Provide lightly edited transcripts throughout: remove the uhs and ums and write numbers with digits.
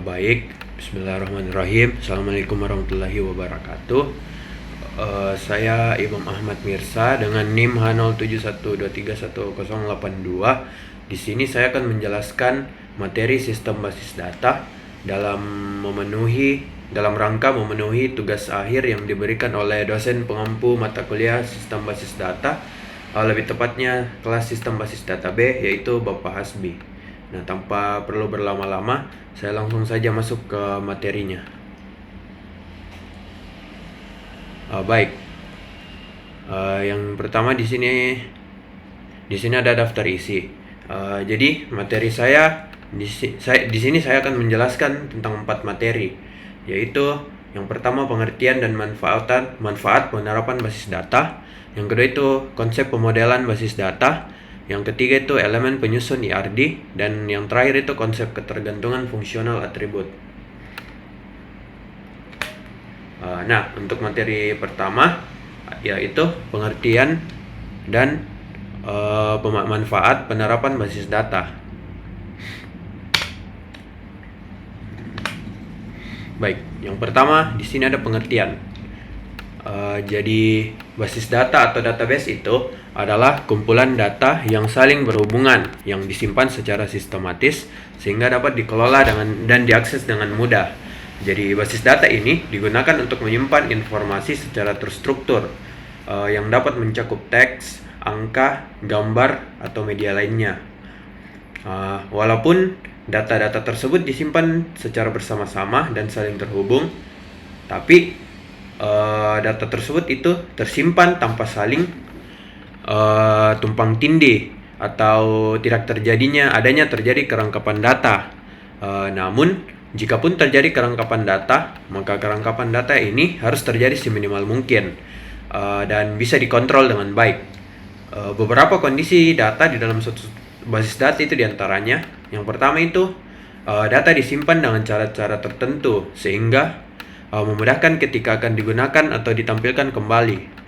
Baik, Bismillahirrahmanirrahim. Assalamualaikum warahmatullahi wabarakatuh. Saya Imam Ahmad Mirsa dengan NIM H0712311082. Di sini saya akan menjelaskan materi sistem basis data dalam rangka memenuhi tugas akhir yang diberikan oleh dosen pengampu mata kuliah sistem basis data, lebih tepatnya kelas sistem basis data B, yaitu Bapak Hasbi. Nah, tanpa perlu berlama-lama, saya langsung saja masuk ke materinya. Baik, yang pertama di sini ada daftar isi. Jadi materi saya di sini saya akan menjelaskan tentang 4 materi, yaitu yang pertama pengertian dan manfaat penerapan basis data. Yang kedua itu konsep pemodelan basis data. Yang ketiga itu elemen penyusun IRD, dan yang terakhir itu konsep ketergantungan fungsional atribut. Nah, untuk materi pertama yaitu pengertian dan manfaat penerapan basis data. Baik, yang pertama di sini ada pengertian. Jadi basis data atau database itu adalah kumpulan data yang saling berhubungan yang disimpan secara sistematis sehingga dapat dikelola dan diakses dengan mudah. Jadi basis data ini digunakan untuk menyimpan informasi secara terstruktur yang dapat mencakup teks, angka, gambar, atau media lainnya. Walaupun data-data tersebut disimpan secara bersama-sama dan saling terhubung, tapi data tersebut itu tersimpan tanpa saling tumpang tindih atau tidak adanya terjadi kerangkapan data. Namun jika pun terjadi kerangkapan data, maka kerangkapan data ini harus terjadi seminimal mungkin dan bisa dikontrol dengan baik. Beberapa kondisi data di dalam suatu basis data itu diantaranya, yang pertama itu data disimpan dengan cara-cara tertentu sehingga memudahkan ketika akan digunakan atau ditampilkan kembali.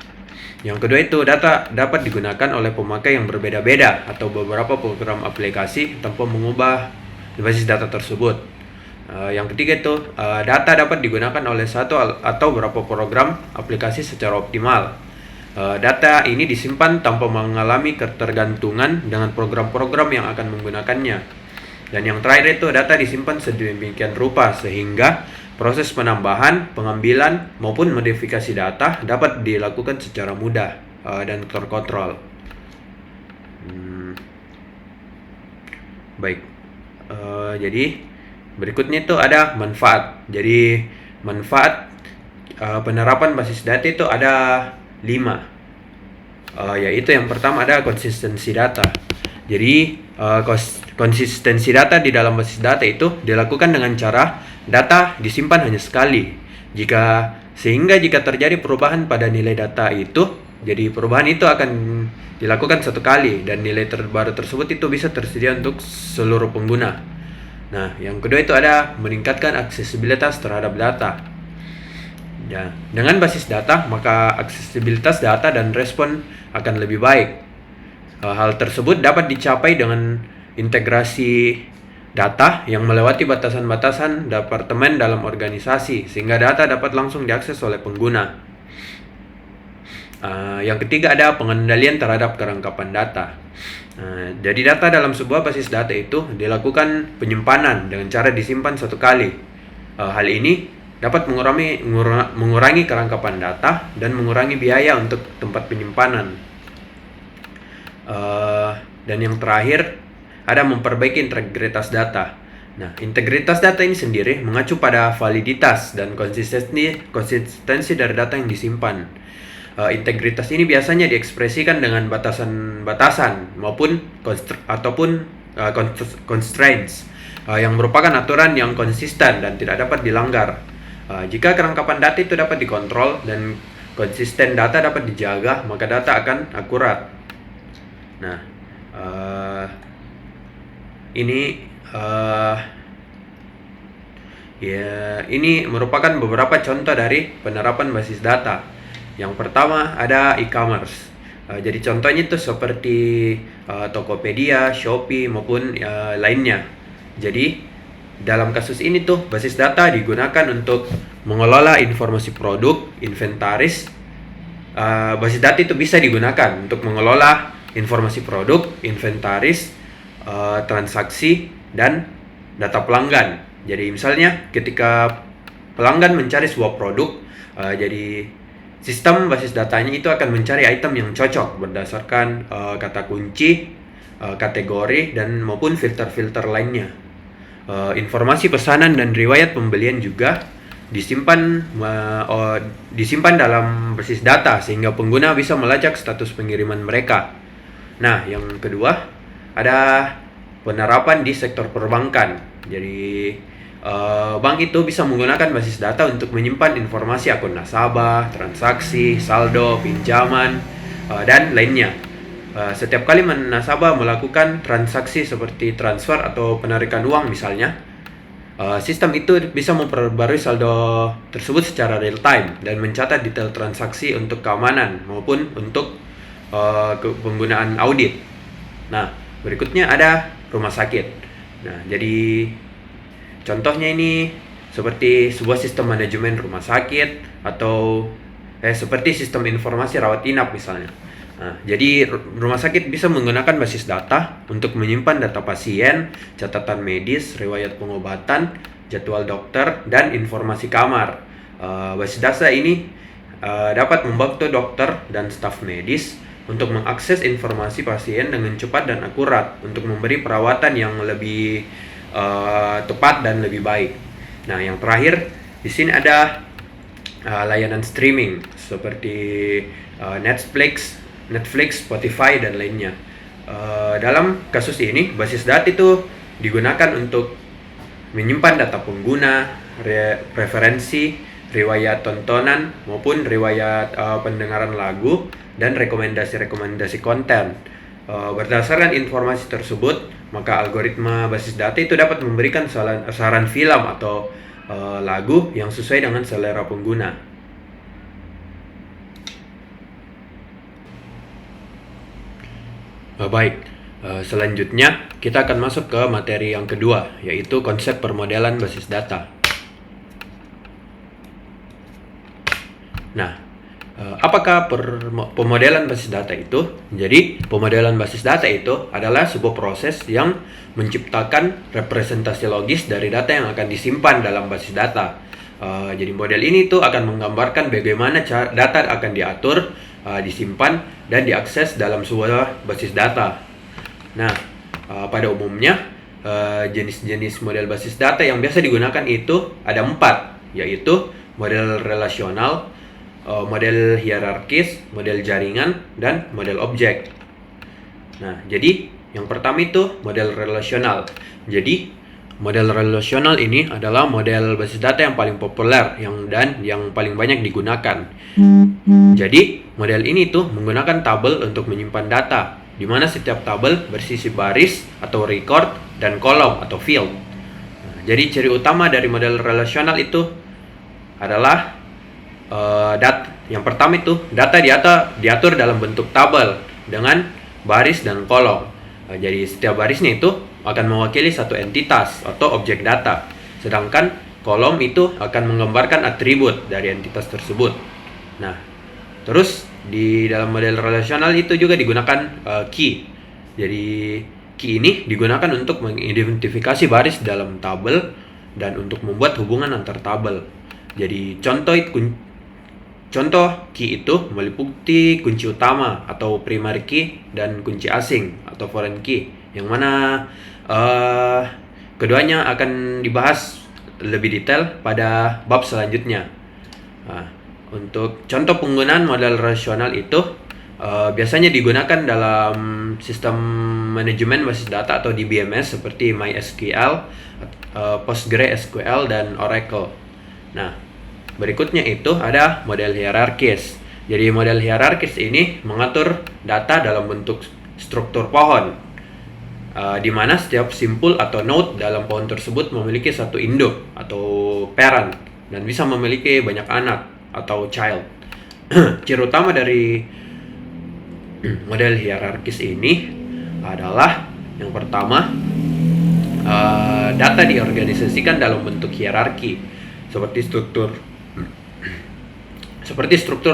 Yang kedua itu data dapat digunakan oleh pemakai yang berbeda-beda atau beberapa program aplikasi tanpa mengubah basis data tersebut. Yang ketiga itu data dapat digunakan oleh satu atau beberapa program aplikasi secara optimal. Data ini disimpan tanpa mengalami ketergantungan dengan program-program yang akan menggunakannya. Dan yang terakhir itu data disimpan sedemikian rupa sehingga proses penambahan, pengambilan, maupun modifikasi data dapat dilakukan secara mudah dan terkontrol. Baik, jadi berikutnya itu ada manfaat. Jadi manfaat penerapan basis data itu ada 5, yaitu yang pertama ada konsistensi data. Jadi konsistensi data di dalam basis data itu dilakukan dengan cara data disimpan hanya sekali. Sehingga jika terjadi perubahan pada nilai data itu, jadi perubahan itu akan dilakukan satu kali dan nilai terbaru tersebut itu bisa tersedia untuk seluruh pengguna. Nah, yang kedua itu ada meningkatkan aksesibilitas terhadap data. Ya, dengan basis data, maka aksesibilitas data dan respon akan lebih baik. Hal tersebut dapat dicapai dengan integrasi data yang melewati batasan-batasan departemen dalam organisasi, sehingga data dapat langsung diakses oleh pengguna. Yang ketiga ada pengendalian terhadap kerangkapan data. Jadi data dalam sebuah basis data itu dilakukan penyimpanan dengan cara disimpan satu kali. Hal ini dapat mengurangi kerangkapan data dan mengurangi biaya untuk tempat penyimpanan. Dan yang terakhir ada memperbaiki integritas data. Nah, integritas data ini sendiri mengacu pada validitas dan konsistensi dari data yang disimpan. Integritas ini biasanya diekspresikan dengan batasan-batasan maupun constraints yang merupakan aturan yang konsisten dan tidak dapat dilanggar. Jika kerangkapan data itu dapat dikontrol dan konsisten data dapat dijaga, maka data akan akurat. Nah, ini merupakan beberapa contoh dari penerapan basis data. Yang pertama ada e-commerce. Jadi contohnya itu seperti Tokopedia, Shopee maupun lainnya. Jadi dalam kasus ini tuh basis data digunakan untuk mengelola informasi produk, inventaris. Basis data itu bisa digunakan untuk mengelola informasi produk, inventaris, transaksi, dan data pelanggan. Jadi misalnya ketika pelanggan mencari sebuah produk, jadi sistem basis datanya itu akan mencari item yang cocok berdasarkan kata kunci, kategori, dan maupun filter-filter lainnya. Informasi pesanan dan riwayat pembelian juga disimpan dalam basis data sehingga pengguna bisa melacak status pengiriman mereka. Nah, yang kedua ada penerapan di sektor perbankan. Jadi bank itu bisa menggunakan basis data untuk menyimpan informasi akun nasabah, transaksi, saldo, pinjaman, dan lainnya. Setiap kali nasabah melakukan transaksi seperti transfer atau penarikan uang misalnya, sistem itu bisa memperbarui saldo tersebut secara real time dan mencatat detail transaksi untuk keamanan maupun untuk penggunaan audit. Nah, berikutnya ada rumah sakit. Nah, jadi contohnya ini seperti sebuah sistem manajemen rumah sakit atau seperti sistem informasi rawat inap misalnya. Nah, jadi rumah sakit bisa menggunakan basis data untuk menyimpan data pasien, catatan medis, riwayat pengobatan, jadwal dokter, dan informasi kamar. Basis data ini dapat membantu dokter dan staf medis untuk mengakses informasi pasien dengan cepat dan akurat untuk memberi perawatan yang lebih tepat dan lebih baik. Nah, yang terakhir di sini ada layanan streaming seperti Netflix, Spotify, dan lainnya. Dalam kasus ini, basis data itu digunakan untuk menyimpan data pengguna, preferensi, riwayat tontonan, maupun riwayat pendengaran lagu, dan rekomendasi-rekomendasi konten. Berdasarkan informasi tersebut, maka algoritma basis data itu dapat memberikan saran film atau lagu yang sesuai dengan selera pengguna. Baik, selanjutnya kita akan masuk ke materi yang kedua, yaitu konsep permodelan basis data. Nah, apakah pemodelan basis data itu? Jadi, pemodelan basis data itu adalah sebuah proses yang menciptakan representasi logis dari data yang akan disimpan dalam basis data. Jadi, model ini tuh akan menggambarkan bagaimana data akan diatur, disimpan, dan diakses dalam sebuah basis data. Nah, pada umumnya jenis-jenis model basis data yang biasa digunakan itu ada 4, yaitu model relasional, model hierarkis, model jaringan, dan model objek. Nah, jadi yang pertama itu model relasional. Jadi model relasional ini adalah model basis data yang paling populer dan yang paling banyak digunakan. Jadi model ini tuh menggunakan tabel untuk menyimpan data, di mana setiap tabel bersisi baris atau record dan kolom atau field. Nah, jadi ciri utama dari model relasional itu adalah yang pertama itu data diatur dalam bentuk tabel dengan baris dan kolom. Jadi setiap barisnya itu akan mewakili satu entitas atau objek data, sedangkan kolom itu akan menggambarkan atribut dari entitas tersebut. Nah, terus di dalam model relasional itu juga digunakan key. Jadi key ini digunakan untuk mengidentifikasi baris dalam tabel dan untuk membuat hubungan antar tabel. Jadi contoh key itu meliputi kunci utama atau primary key dan kunci asing atau foreign key, yang mana keduanya akan dibahas lebih detail pada bab selanjutnya. Nah, untuk contoh penggunaan model relasional itu biasanya digunakan dalam sistem manajemen basis data atau DBMS seperti MySQL, PostgreSQL, dan Oracle. Nah, berikutnya itu ada model hierarkis. Jadi model hierarkis ini mengatur data dalam bentuk struktur pohon, di mana setiap simpul atau node dalam pohon tersebut memiliki satu induk atau parent dan bisa memiliki banyak anak atau child. Ciri utama dari model hierarkis ini adalah yang pertama, data diorganisasikan dalam bentuk hierarki seperti struktur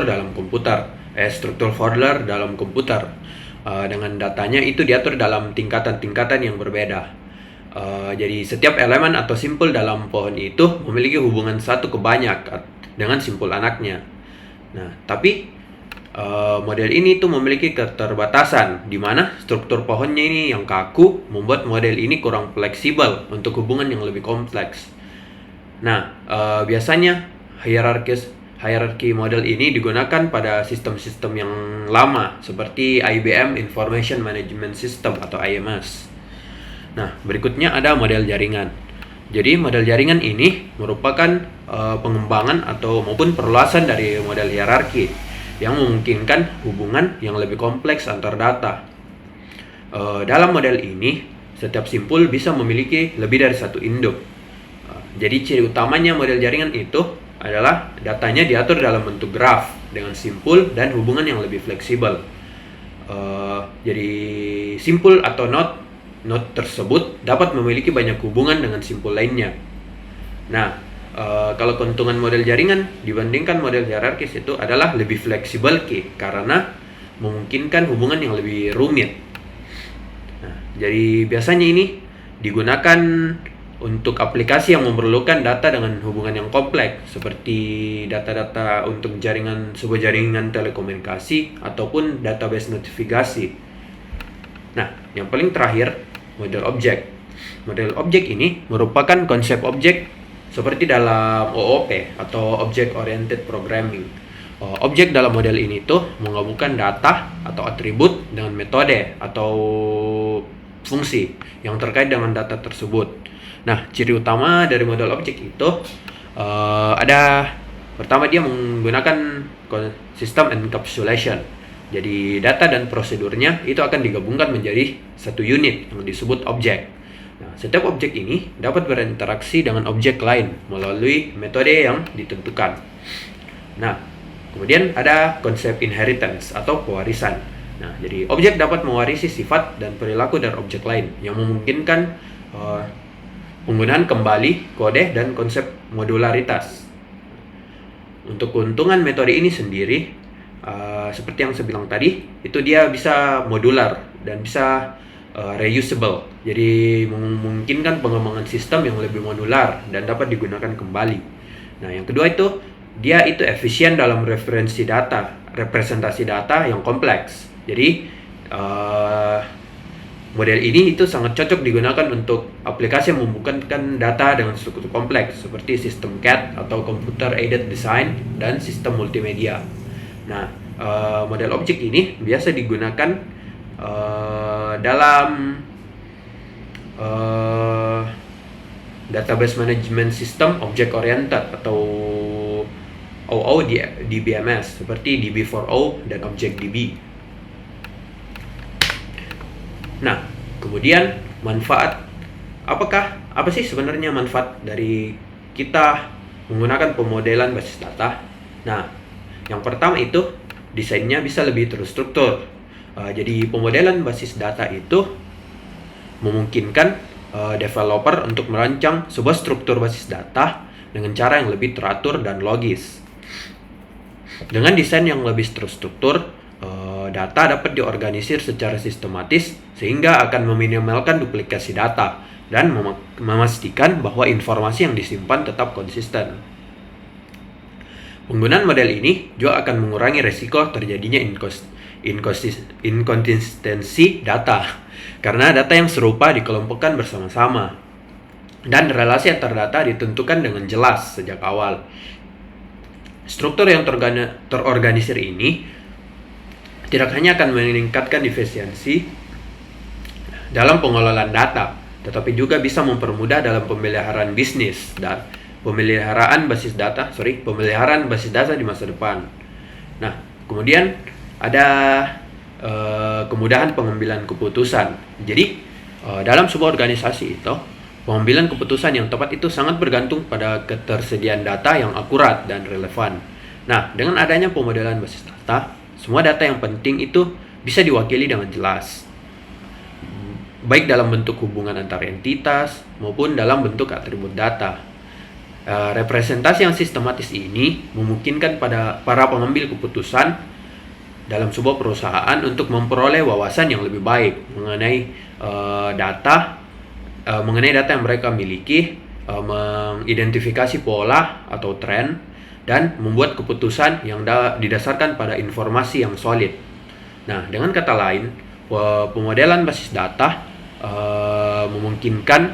dalam komputer, struktur folder dalam komputer. Dengan datanya itu diatur dalam tingkatan-tingkatan yang berbeda. Jadi setiap elemen atau simpul dalam pohon itu memiliki hubungan satu ke banyak dengan simpul anaknya. Nah, tapi model ini tuh memiliki keterbatasan, di mana struktur pohonnya ini yang kaku membuat model ini kurang fleksibel untuk hubungan yang lebih kompleks. Nah, biasanya hierarki model ini digunakan pada sistem-sistem yang lama seperti IBM Information Management System atau IMS. Nah, berikutnya ada model jaringan. Jadi model jaringan ini merupakan pengembangan maupun perluasan dari model hierarki yang memungkinkan hubungan yang lebih kompleks antar data. Dalam model ini, setiap simpul bisa memiliki lebih dari satu induk. Jadi ciri utamanya model jaringan itu adalah datanya diatur dalam bentuk graf dengan simpul dan hubungan yang lebih fleksibel. Jadi simpul atau node tersebut dapat memiliki banyak hubungan dengan simpul lainnya. Nah, kalau keuntungan model jaringan dibandingkan model hierarkis itu adalah lebih fleksibel karena memungkinkan hubungan yang lebih rumit. Nah, jadi biasanya ini digunakan untuk aplikasi yang memerlukan data dengan hubungan yang kompleks, seperti data-data untuk sebuah jaringan telekomunikasi ataupun database notifikasi. Nah, yang paling terakhir, model objek. Model objek ini merupakan konsep objek seperti dalam OOP atau Object Oriented Programming. Objek dalam model ini tuh menggabungkan data atau atribut dengan metode atau fungsi yang terkait dengan data tersebut. Nah, ciri utama dari model objek itu pertama dia menggunakan sistem encapsulation. Jadi data dan prosedurnya itu akan digabungkan menjadi satu unit yang disebut objek. Nah, setiap objek ini dapat berinteraksi dengan objek lain melalui metode yang ditentukan. Nah, kemudian ada konsep inheritance atau pewarisan. Nah, jadi objek dapat mewarisi sifat dan perilaku dari objek lain yang memungkinkan penggunaan kembali, kode, dan konsep modularitas. Untuk keuntungan metode ini sendiri, seperti yang saya bilang tadi, itu dia bisa modular dan bisa reusable. Jadi memungkinkan pengembangan sistem yang lebih modular dan dapat digunakan kembali. Nah, yang kedua itu dia itu efisien dalam representasi data yang kompleks. Jadi model ini itu sangat cocok digunakan untuk aplikasi yang membutuhkan data dengan struktur kompleks seperti sistem CAD atau Computer Aided Design dan sistem multimedia. Nah, model objek ini biasa digunakan dalam database management system object oriented atau OO di BMS seperti DB4O dan ObjectDB. Nah, kemudian apa sih sebenarnya manfaat dari kita menggunakan pemodelan basis data? Nah, yang pertama itu desainnya bisa lebih terstruktur. Jadi pemodelan basis data itu memungkinkan developer untuk merancang sebuah struktur basis data dengan cara yang lebih teratur dan logis. Dengan desain yang lebih terstruktur, data dapat diorganisir secara sistematis sehingga akan meminimalkan duplikasi data dan memastikan bahwa informasi yang disimpan tetap konsisten. Penggunaan model ini juga akan mengurangi resiko terjadinya inkonsistensi data karena data yang serupa dikelompokkan bersama-sama dan relasi antar data ditentukan dengan jelas sejak awal. Struktur yang terorganisir ini tidak hanya akan meningkatkan efisiensi dalam pengelolaan data, tetapi juga bisa mempermudah dalam pemeliharaan bisnis dan pemeliharaan basis data di masa depan. Nah, kemudian ada kemudahan pengambilan keputusan. Jadi dalam sebuah organisasi itu pengambilan keputusan yang tepat itu sangat bergantung pada ketersediaan data yang akurat dan relevan. Nah, dengan adanya pemodelan basis data, semua data yang penting itu bisa diwakili dengan jelas. baik dalam bentuk hubungan antar entitas maupun dalam bentuk atribut data. Representasi yang sistematis ini memungkinkan pada para pengambil keputusan dalam sebuah perusahaan untuk memperoleh wawasan yang lebih baik mengenai data yang mereka miliki, mengidentifikasi pola atau tren, dan membuat keputusan yang didasarkan pada informasi yang solid. Nah, dengan kata lain, pemodelan basis data memungkinkan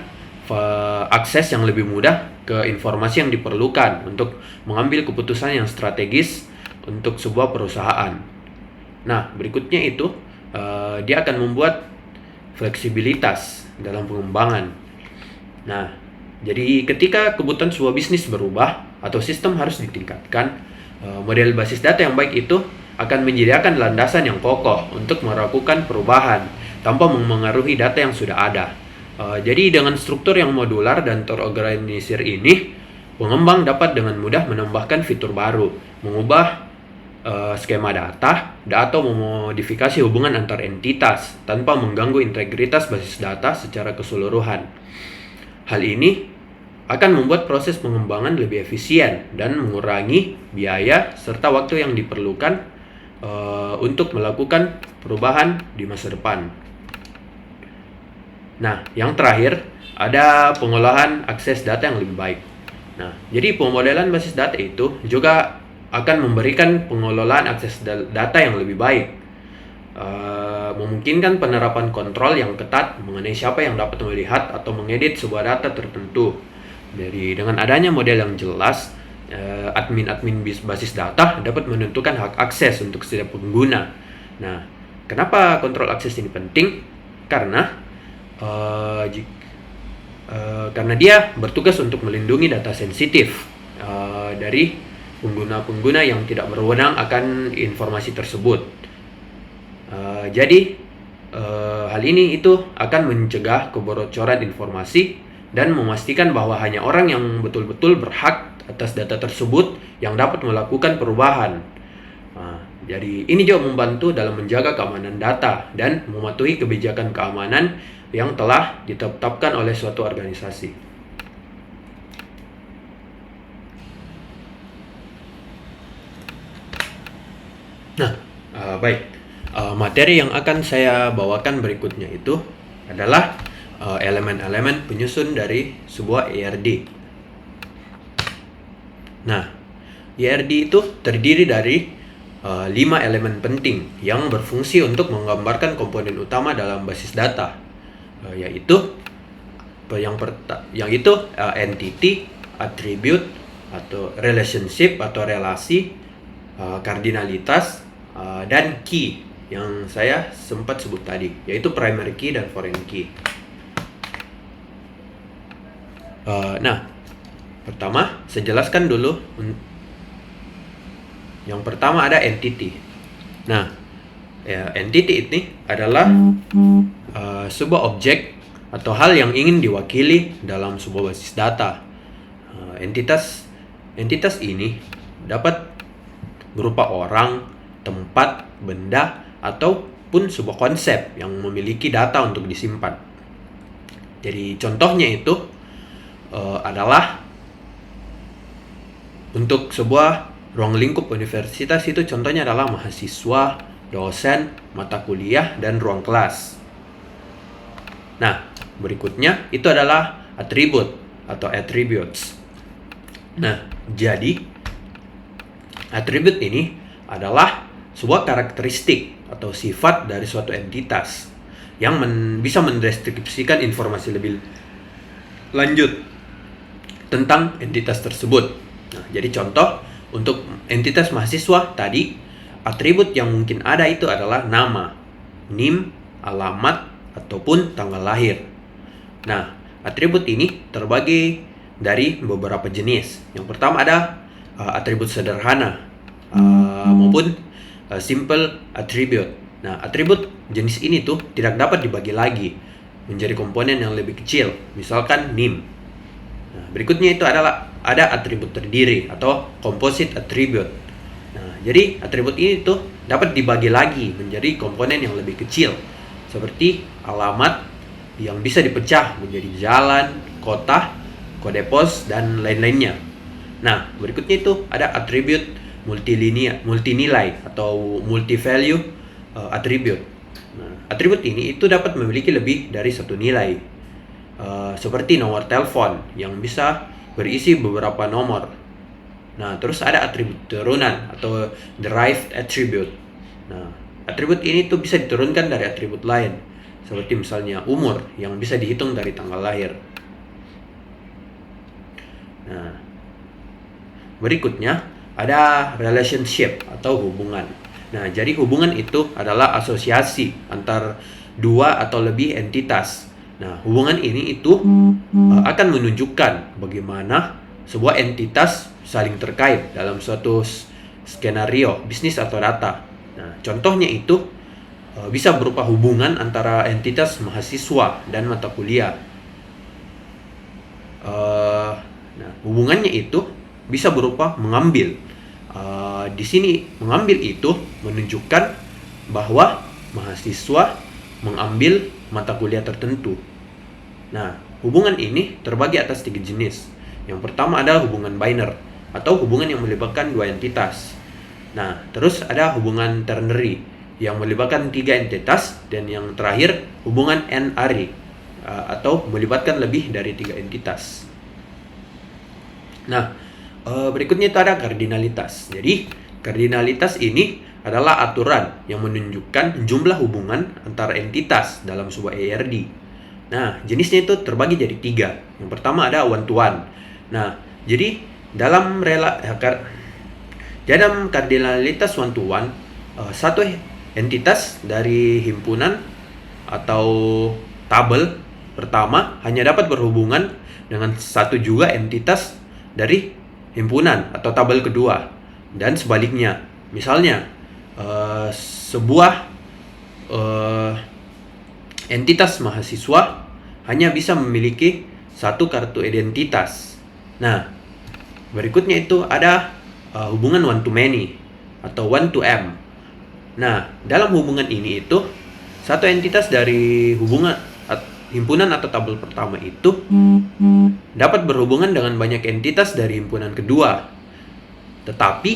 akses yang lebih mudah ke informasi yang diperlukan untuk mengambil keputusan yang strategis untuk sebuah perusahaan. Nah, berikutnya itu dia akan membuat fleksibilitas dalam pengembangan. Nah, jadi ketika kebutuhan sebuah bisnis berubah atau sistem harus ditingkatkan, model basis data yang baik itu akan menyediakan landasan yang kokoh untuk melakukan perubahan tanpa memengaruhi data yang sudah ada. Jadi dengan struktur yang modular dan terorganisir ini, pengembang dapat dengan mudah menambahkan fitur baru, mengubah skema data, atau memodifikasi hubungan antar entitas tanpa mengganggu integritas basis data secara keseluruhan. Hal ini akan membuat proses pengembangan lebih efisien dan mengurangi biaya serta waktu yang diperlukan untuk melakukan perubahan di masa depan. Nah, yang terakhir ada pengolahan akses data yang lebih baik. Nah, jadi pemodelan basis data itu juga akan memberikan pengelolaan akses data yang lebih baik, memungkinkan penerapan kontrol yang ketat mengenai siapa yang dapat melihat atau mengedit sebuah data tertentu. Jadi dengan adanya model yang jelas, admin basis data dapat menentukan hak akses untuk setiap pengguna. Nah, kenapa kontrol akses ini penting? Karena dia bertugas untuk melindungi data sensitif dari pengguna-pengguna yang tidak berwenang akan informasi tersebut. Jadi hal ini itu akan mencegah kebocoran informasi dan memastikan bahwa hanya orang yang betul-betul berhak atas data tersebut yang dapat melakukan perubahan. Jadi ini juga membantu dalam menjaga keamanan data dan mematuhi kebijakan keamanan yang telah ditetapkan oleh suatu organisasi. Nah, baik. Materi yang akan saya bawakan berikutnya itu adalah elemen-elemen penyusun dari sebuah ERD. Nah, ERD itu terdiri dari 5 elemen penting yang berfungsi untuk menggambarkan komponen utama dalam basis data. Yaitu entity, attribute atau relationship atau relasi, kardinalitas, dan key yang saya sempat sebut tadi, yaitu primary key dan foreign key. Nah, pertama saya jelaskan dulu. Yang pertama ada entity. Nah, entity ini adalah sebuah objek atau hal yang ingin diwakili dalam sebuah basis data. Entitas ini dapat berupa orang, tempat, benda, ataupun sebuah konsep yang memiliki data untuk disimpan. Jadi contohnya itu adalah untuk sebuah ruang lingkup universitas itu contohnya adalah mahasiswa, dosen, mata kuliah, dan ruang kelas. Nah, berikutnya itu adalah atribut atau attributes. Nah, jadi atribut ini adalah sebuah karakteristik atau sifat dari suatu entitas yang bisa mendeskripsikan informasi lebih lanjut tentang entitas tersebut. Nah, jadi contoh untuk entitas mahasiswa tadi, atribut yang mungkin ada itu adalah nama, NIM, alamat, ataupun tanggal lahir. Nah, atribut ini terbagi dari beberapa jenis. Yang pertama ada atribut sederhana maupun simple attribute. Nah, atribut jenis ini tuh tidak dapat dibagi lagi menjadi komponen yang lebih kecil, misalkan NIM. Nah, berikutnya itu adalah ada atribut terdiri atau composite attribute. Nah, jadi atribut ini tuh dapat dibagi lagi menjadi komponen yang lebih kecil seperti alamat, yang bisa dipecah menjadi jalan, kota, kode pos, dan lain-lainnya. Nah, berikutnya itu ada atribut multinilai atau multi-value attribute. Nah, atribut ini itu dapat memiliki lebih dari satu nilai, seperti nomor telepon yang bisa berisi beberapa nomor. Nah, terus ada atribut turunan atau derived attribute. Nah, atribut ini tuh bisa diturunkan dari atribut lain, seperti misalnya umur yang bisa dihitung dari tanggal lahir. Nah, berikutnya ada relationship atau hubungan. Nah, jadi hubungan itu adalah asosiasi antar dua atau lebih entitas. Nah, hubungan ini itu akan menunjukkan bagaimana sebuah entitas saling terkait dalam suatu skenario bisnis atau data. Nah, contohnya itu bisa berupa hubungan antara entitas mahasiswa dan mata kuliah. Nah, hubungannya itu bisa berupa mengambil. Di sini mengambil itu menunjukkan bahwa mahasiswa mengambil mata kuliah tertentu. Nah, hubungan ini terbagi atas 3 jenis. Yang pertama adalah hubungan binary atau hubungan yang melibatkan dua entitas. Nah, terus ada hubungan ternary yang melibatkan 3 entitas, dan yang terakhir hubungan n-ary atau melibatkan lebih dari 3 entitas. Nah, berikutnya itu ada kardinalitas. Jadi, kardinalitas ini adalah aturan yang menunjukkan jumlah hubungan antara entitas dalam sebuah ARD. Nah, jenisnya itu terbagi jadi 3. Yang pertama ada one to one. Nah, jadi dalam kardinalitas one to one, satu entitas dari himpunan atau tabel pertama hanya dapat berhubungan dengan satu juga entitas dari himpunan atau tabel kedua, dan sebaliknya. Misalnya sebuah entitas mahasiswa hanya bisa memiliki satu kartu identitas. Nah, berikutnya itu ada hubungan one to many atau one to m. Nah, dalam hubungan ini itu satu entitas dari himpunan atau tabel pertama itu dapat berhubungan dengan banyak entitas dari himpunan kedua. Tetapi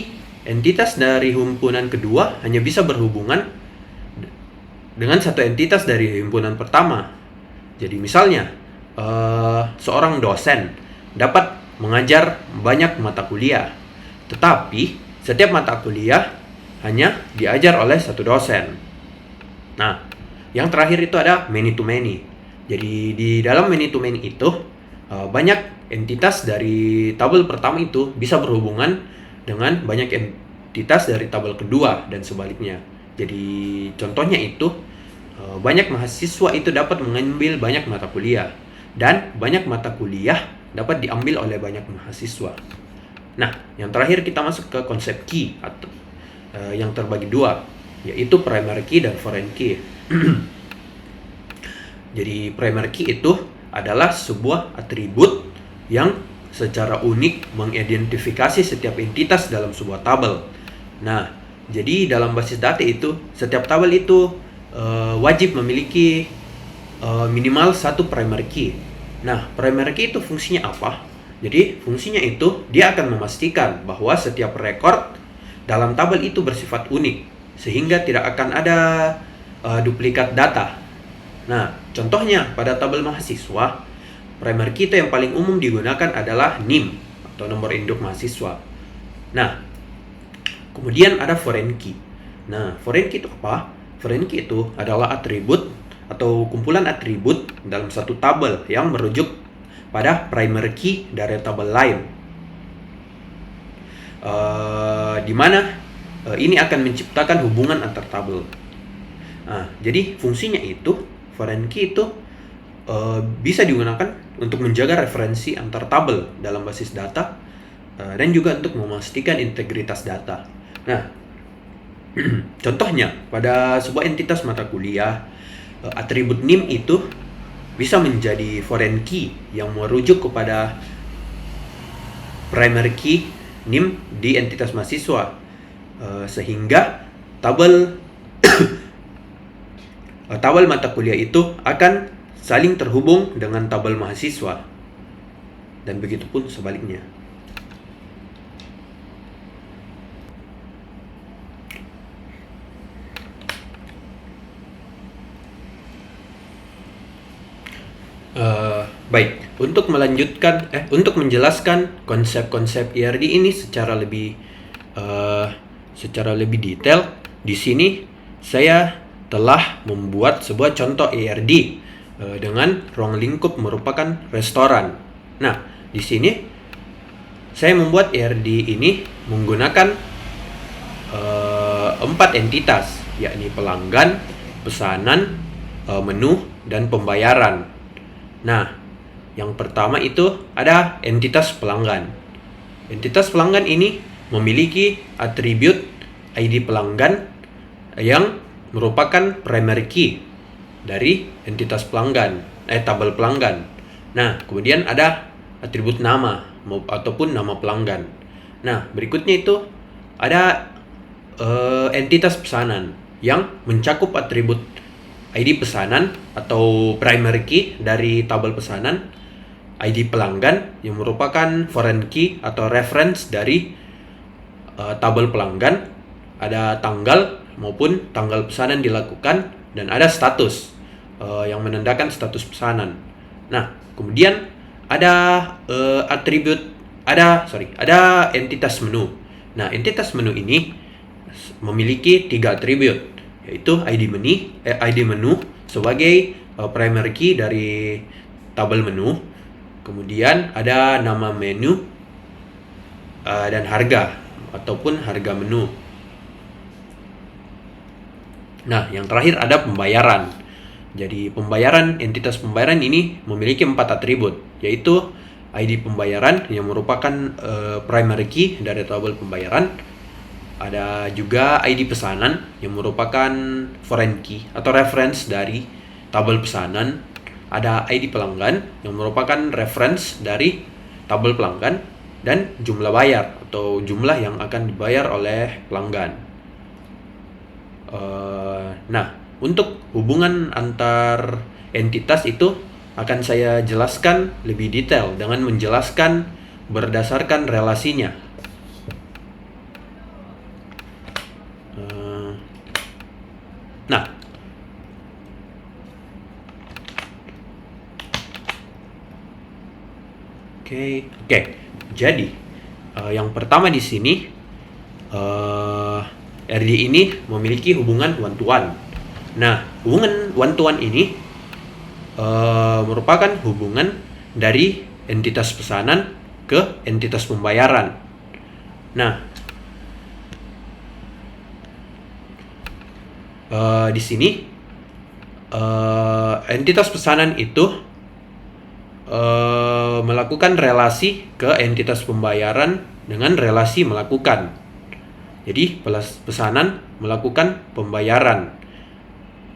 entitas dari himpunan kedua hanya bisa berhubungan dengan satu entitas dari himpunan pertama. Jadi misalnya seorang dosen dapat mengajar banyak mata kuliah, tetapi setiap mata kuliah hanya diajar oleh satu dosen. Nah, yang terakhir itu ada many to many. Jadi di dalam many to many itu banyak entitas dari tabel pertama itu bisa berhubungan dengan banyak entitas dari tabel kedua dan sebaliknya. Jadi contohnya itu banyak mahasiswa itu dapat mengambil banyak mata kuliah, dan banyak mata kuliah dapat diambil oleh banyak mahasiswa. Nah, yang terakhir kita masuk ke konsep key atau yang terbagi dua, yaitu primary key dan foreign key. Jadi primary key itu adalah sebuah atribut yang secara unik mengidentifikasi setiap entitas dalam sebuah tabel. Nah, jadi dalam basis data itu setiap tabel itu wajib memiliki minimal satu primary key. Nah, primary key itu fungsinya apa? Jadi fungsinya itu dia akan memastikan bahwa setiap rekor dalam tabel itu bersifat unik, sehingga tidak akan ada duplikat data. Nah, contohnya pada tabel mahasiswa, primary key itu yang paling umum digunakan adalah NIM atau nomor induk mahasiswa. Nah, kemudian ada foreign key. Nah, foreign key itu apa? Foreign key itu adalah atribut atau kumpulan atribut dalam satu tabel yang merujuk pada primary key dari tabel lain. Di mana ini akan menciptakan hubungan antar tabel. Nah, jadi fungsinya itu foreign key itu bisa digunakan untuk menjaga referensi antar tabel dalam basis data dan juga untuk memastikan integritas data. Nah, contohnya pada sebuah entitas mata kuliah, atribut NIM itu bisa menjadi foreign key yang merujuk kepada primary key NIM di entitas mahasiswa, sehingga tabel mata kuliah itu akan saling terhubung dengan tabel mahasiswa, dan begitu pun sebaliknya. Baik, untuk menjelaskan konsep-konsep IRD ini secara lebih detail, di sini saya telah membuat sebuah contoh IRD dengan ruang lingkup merupakan restoran. Nah, di sini saya membuat IRD ini menggunakan 4 entitas, yakni pelanggan, pesanan, menu, dan pembayaran. Nah, yang pertama itu ada entitas pelanggan. Entitas pelanggan ini memiliki atribut ID pelanggan yang merupakan primary key dari entitas pelanggan, tabel pelanggan. Nah, kemudian ada atribut nama ataupun nama pelanggan. Nah, berikutnya itu ada entitas pesanan yang mencakup atribut ID pesanan atau primary key dari tabel pesanan, ID pelanggan yang merupakan foreign key atau reference dari tabel pelanggan, ada tanggal maupun tanggal pesanan dilakukan, dan ada status yang menandakan status pesanan. Nah, kemudian ada ada entitas menu. Nah, entitas menu ini memiliki 3 atribut, yaitu ID menu sebagai primary key dari tabel menu. Kemudian ada nama menu dan harga ataupun harga menu. Nah, yang terakhir ada pembayaran. Jadi entitas pembayaran ini memiliki 4 atribut, yaitu ID pembayaran yang merupakan primary key dari tabel pembayaran. Ada juga ID pesanan yang merupakan foreign key atau reference dari tabel pesanan. Ada ID pelanggan yang merupakan reference dari tabel pelanggan, dan jumlah bayar atau jumlah yang akan dibayar oleh pelanggan. Nah, untuk hubungan antar entitas itu akan saya jelaskan lebih detail dengan menjelaskan berdasarkan relasinya. Nah, oke. Jadi, yang pertama di sini, RD ini memiliki hubungan one-to-one. Nah, hubungan one-to-one ini merupakan hubungan dari entitas pesanan ke entitas pembayaran. Nah, di sini entitas pesanan itu melakukan relasi ke entitas pembayaran dengan relasi melakukan. Jadi pesanan melakukan pembayaran.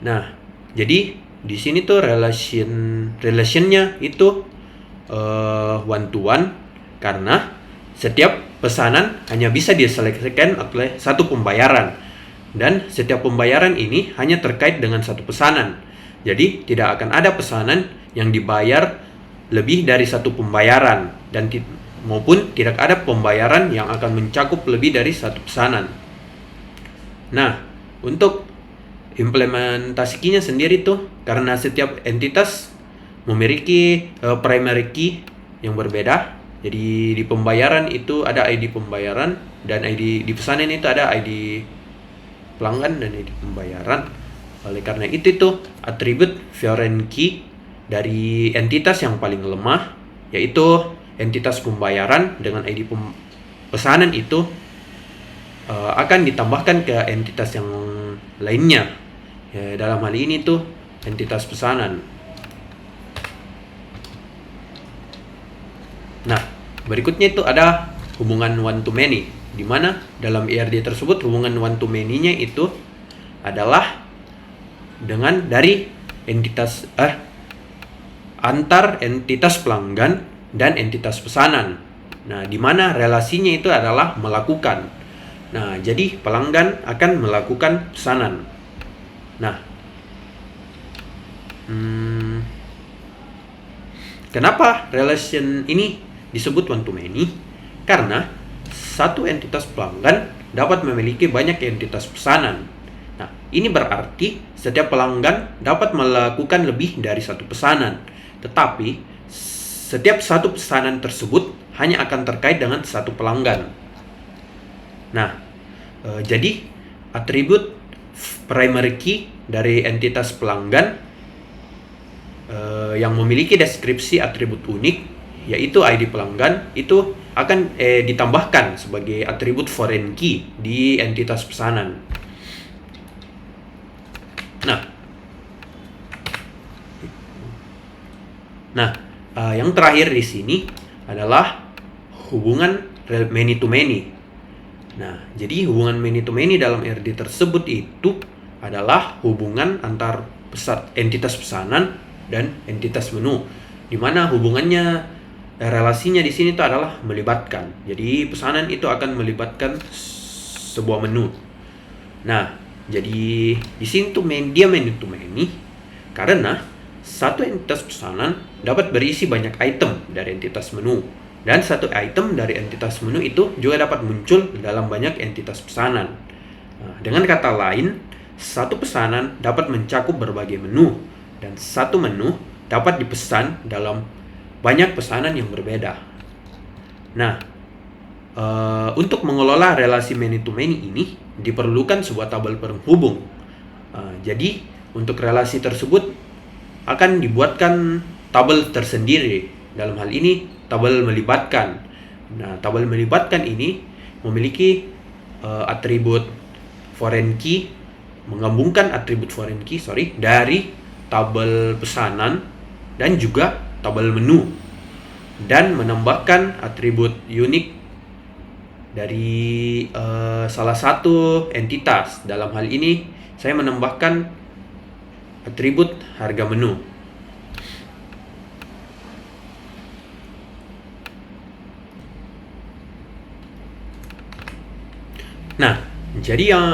Nah, jadi di sini tuh relationnya itu one to one, karena setiap pesanan hanya bisa diselesaikan oleh satu pembayaran, dan setiap pembayaran ini hanya terkait dengan satu pesanan. Jadi tidak akan ada pesanan yang dibayar lebih dari satu pembayaran, dan maupun tidak ada pembayaran yang akan mencakup lebih dari satu pesanan. Nah, untuk implementasinya sendiri tuh, karena setiap entitas memiliki primary key yang berbeda. Jadi di pembayaran itu ada ID pembayaran, dan ID di pesanan itu ada ID pelanggan dan ID pembayaran. Oleh karena itu tuh atribut foreign key dari entitas yang paling lemah, yaitu entitas pembayaran dengan ID pesanan itu akan ditambahkan ke entitas yang lainnya. Ya, dalam hal ini tuh entitas pesanan. Nah, berikutnya itu ada hubungan one to many, di mana dalam IRD tersebut hubungan one to many-nya itu adalah dengan dari entitas antar entitas pelanggan dan entitas pesanan. Nah, di mana relasinya itu adalah melakukan. Nah, jadi pelanggan akan melakukan pesanan. Nah, Kenapa relation ini disebut one to many? Karena satu entitas pelanggan dapat memiliki banyak entitas pesanan. Nah, ini berarti setiap pelanggan dapat melakukan lebih dari satu pesanan. Tetapi, setiap satu pesanan tersebut hanya akan terkait dengan satu pelanggan. Nah, jadi atribut primary key dari entitas pelanggan yang memiliki deskripsi atribut unik, yaitu ID pelanggan, itu akan ditambahkan sebagai atribut foreign key di entitas pesanan. Nah, yang terakhir di sini adalah hubungan many to many. Nah, jadi hubungan many to many dalam RD tersebut itu adalah hubungan antar entitas pesanan dan entitas menu, di mana hubungannya relasinya di sini itu adalah melibatkan. Jadi pesanan itu akan melibatkan sebuah menu. Nah, jadi di sini tuh dia many to many karena satu entitas pesanan dapat berisi banyak item dari entitas menu, dan satu item dari entitas menu itu juga dapat muncul dalam banyak entitas pesanan. Nah, dengan kata lain, satu pesanan dapat mencakup berbagai menu, dan satu menu dapat dipesan dalam banyak pesanan yang berbeda. Nah, untuk mengelola relasi many to many ini diperlukan sebuah tabel penghubung. Jadi, untuk relasi tersebut akan dibuatkan tabel tersendiri. Dalam hal ini, tabel melibatkan. Nah, tabel melibatkan ini memiliki atribut foreign key, menggabungkan atribut foreign key, dari tabel pesanan dan juga tabel menu, dan menambahkan atribut unik dari salah satu entitas. Dalam hal ini, saya menambahkan atribut harga menu. Nah, jadi yang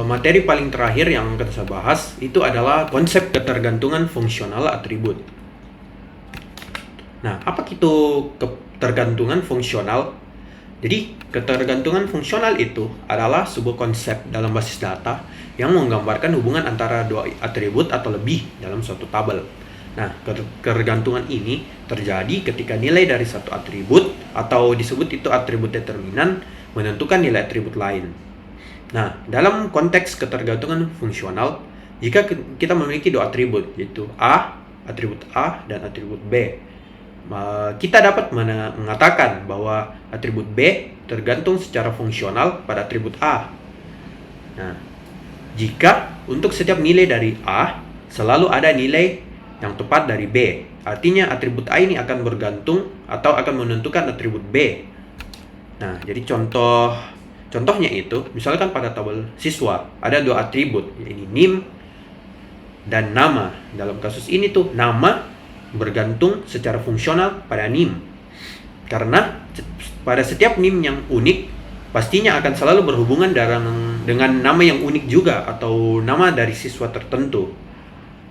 materi paling terakhir yang akan saya bahas itu adalah konsep ketergantungan fungsional atribut. Nah, apa itu ketergantungan fungsional? Jadi, ketergantungan fungsional itu adalah sebuah konsep dalam basis data yang menggambarkan hubungan antara dua atribut atau lebih dalam suatu tabel. Nah, ketergantungan ini terjadi ketika nilai dari satu atribut, atau disebut itu atribut determinan, menentukan nilai atribut lain. Nah, dalam konteks ketergantungan fungsional, jika kita memiliki dua atribut, yaitu atribut A dan atribut B, kita dapat mengatakan bahwa atribut B tergantung secara fungsional pada atribut A. Nah, jika untuk setiap nilai dari A selalu ada nilai yang tepat dari B, artinya atribut A ini akan bergantung atau akan menentukan atribut B. Nah, jadi contohnya itu, misalkan pada tabel siswa ada dua atribut, yaitu NIM dan nama. Dalam kasus ini tuh nama bergantung secara fungsional pada NIM, karena pada setiap NIM yang unik pastinya akan selalu berhubungan dengan nama yang unik juga, atau nama dari siswa tertentu.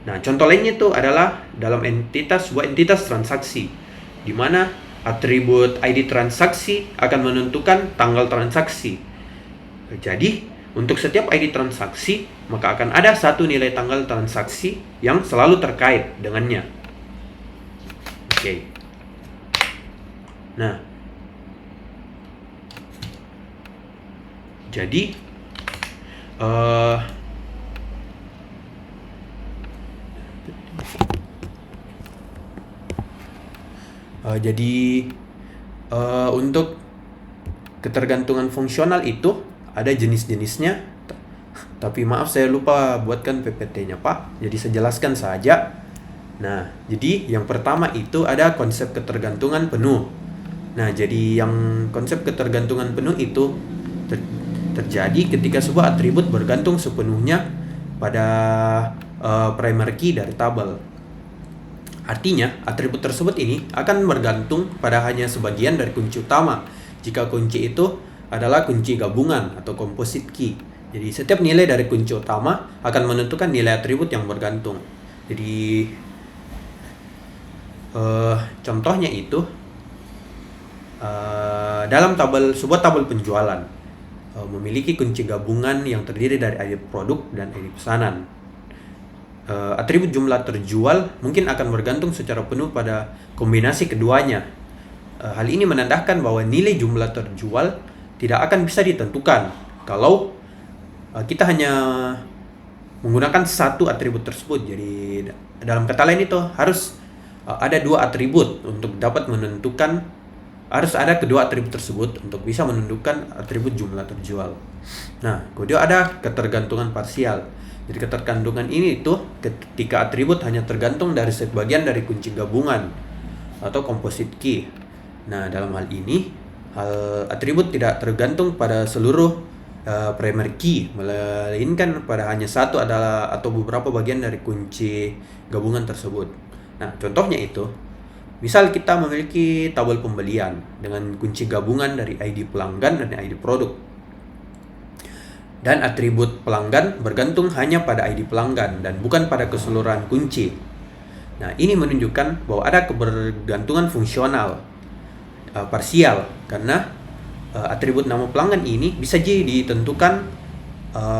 Nah, contoh lainnya itu adalah dalam sebuah entitas transaksi, di mana atribut ID transaksi akan menentukan tanggal transaksi. Jadi, untuk setiap ID transaksi, maka akan ada satu nilai tanggal transaksi yang selalu terkait dengannya. Oke. Nah, jadi untuk ketergantungan fungsional itu ada jenis-jenisnya, tapi maaf saya lupa buatkan PPT-nya, Pak. Jadi saya jelaskan saja. Nah, jadi yang pertama itu ada konsep ketergantungan penuh. Nah, jadi yang konsep ketergantungan penuh itu terjadi ketika sebuah atribut bergantung sepenuhnya pada primary key dari tabel. Artinya, atribut tersebut ini akan bergantung pada hanya sebagian dari kunci utama, jika kunci itu adalah kunci gabungan atau composite key. Jadi, setiap nilai dari kunci utama akan menentukan nilai atribut yang bergantung. Jadi, Contohnya itu dalam sebuah tabel penjualan memiliki kunci gabungan yang terdiri dari ID produk dan ID pesanan. Atribut jumlah terjual mungkin akan bergantung secara penuh pada kombinasi keduanya. Hal ini menandakan bahwa nilai jumlah terjual tidak akan bisa ditentukan kalau kita hanya menggunakan satu atribut tersebut. Jadi dalam kata lain itu harus ada dua atribut untuk dapat menentukan, harus ada kedua atribut tersebut untuk bisa menentukan atribut jumlah terjual. Nah, kemudian ada ketergantungan parsial. Jadi ketergantungan ini itu ketika atribut hanya tergantung dari sebagian dari kunci gabungan atau composite key. Nah, dalam hal ini atribut tidak tergantung pada seluruh primary key, melainkan pada hanya satu adalah atau beberapa bagian dari kunci gabungan tersebut. Nah, contohnya itu, misal kita memiliki tabel pembelian dengan kunci gabungan dari ID pelanggan dan ID produk. Dan atribut pelanggan bergantung hanya pada ID pelanggan dan bukan pada keseluruhan kunci. Nah, ini menunjukkan bahwa ada kebergantungan fungsional parsial karena atribut nama pelanggan ini bisa jadi ditentukan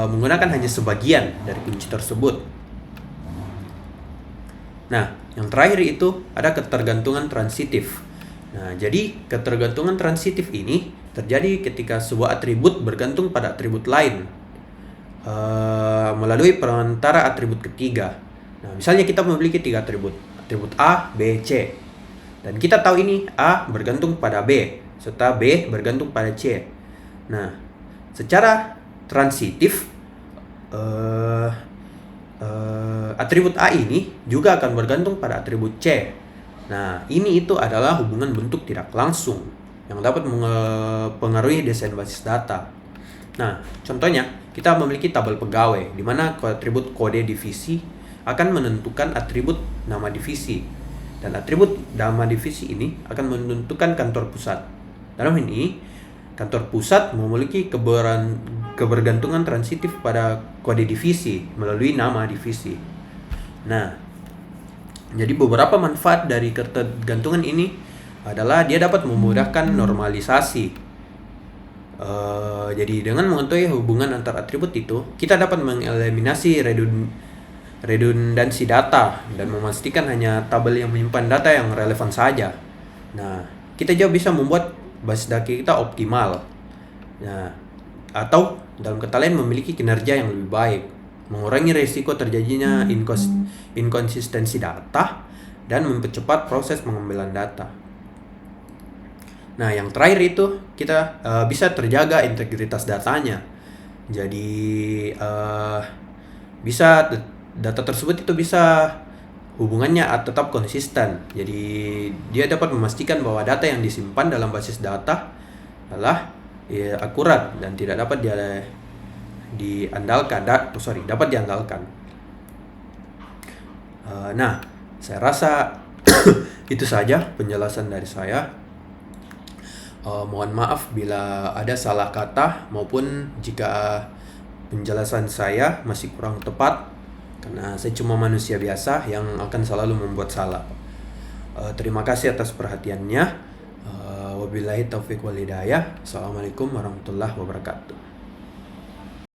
menggunakan hanya sebagian dari kunci tersebut. Nah, yang terakhir itu ada ketergantungan transitif. Nah, jadi ketergantungan transitif ini terjadi ketika sebuah atribut bergantung pada atribut lain melalui perantara atribut ketiga. Nah, misalnya kita memiliki 3 atribut A, B, C. Dan kita tahu ini A bergantung pada B, serta B bergantung pada C. Nah, secara transitif atribut A ini juga akan bergantung pada atribut C. Nah, ini itu adalah hubungan bentuk tidak langsung yang dapat mempengaruhi desain basis data. Nah, contohnya kita memiliki tabel pegawai di mana atribut kode divisi akan menentukan atribut nama divisi dan atribut nama divisi ini akan menentukan kantor pusat. Dalam ini, kantor pusat memiliki kebergantungan transitif pada kode divisi melalui nama divisi. Nah, jadi beberapa manfaat dari ketergantungan ini adalah dia dapat memudahkan normalisasi. Jadi dengan mengetahui hubungan antar atribut itu, kita dapat mengeliminasi redundansi data dan memastikan hanya tabel yang menyimpan data yang relevan saja. Nah, kita juga bisa membuat basis data kita optimal. Nah, atau dalam kata lain memiliki kinerja yang lebih baik, mengurangi risiko terjadinya inkonsistensi data dan mempercepat proses pengambilan data. Nah, yang terakhir itu kita bisa terjaga integritas datanya. Jadi bisa data tersebut itu bisa hubungannya tetap konsisten. Jadi dia dapat memastikan bahwa data yang disimpan dalam basis data adalah akurat dan tidak dapat dapat diandalkan. Nah, saya rasa itu saja penjelasan dari saya. Mohon maaf bila ada salah kata maupun jika penjelasan saya masih kurang tepat, karena saya cuma manusia biasa yang akan selalu membuat salah. Terima kasih atas perhatiannya. Wabillahi taufiq wal hidayah. Assalamualaikum warahmatullahi wabarakatuh.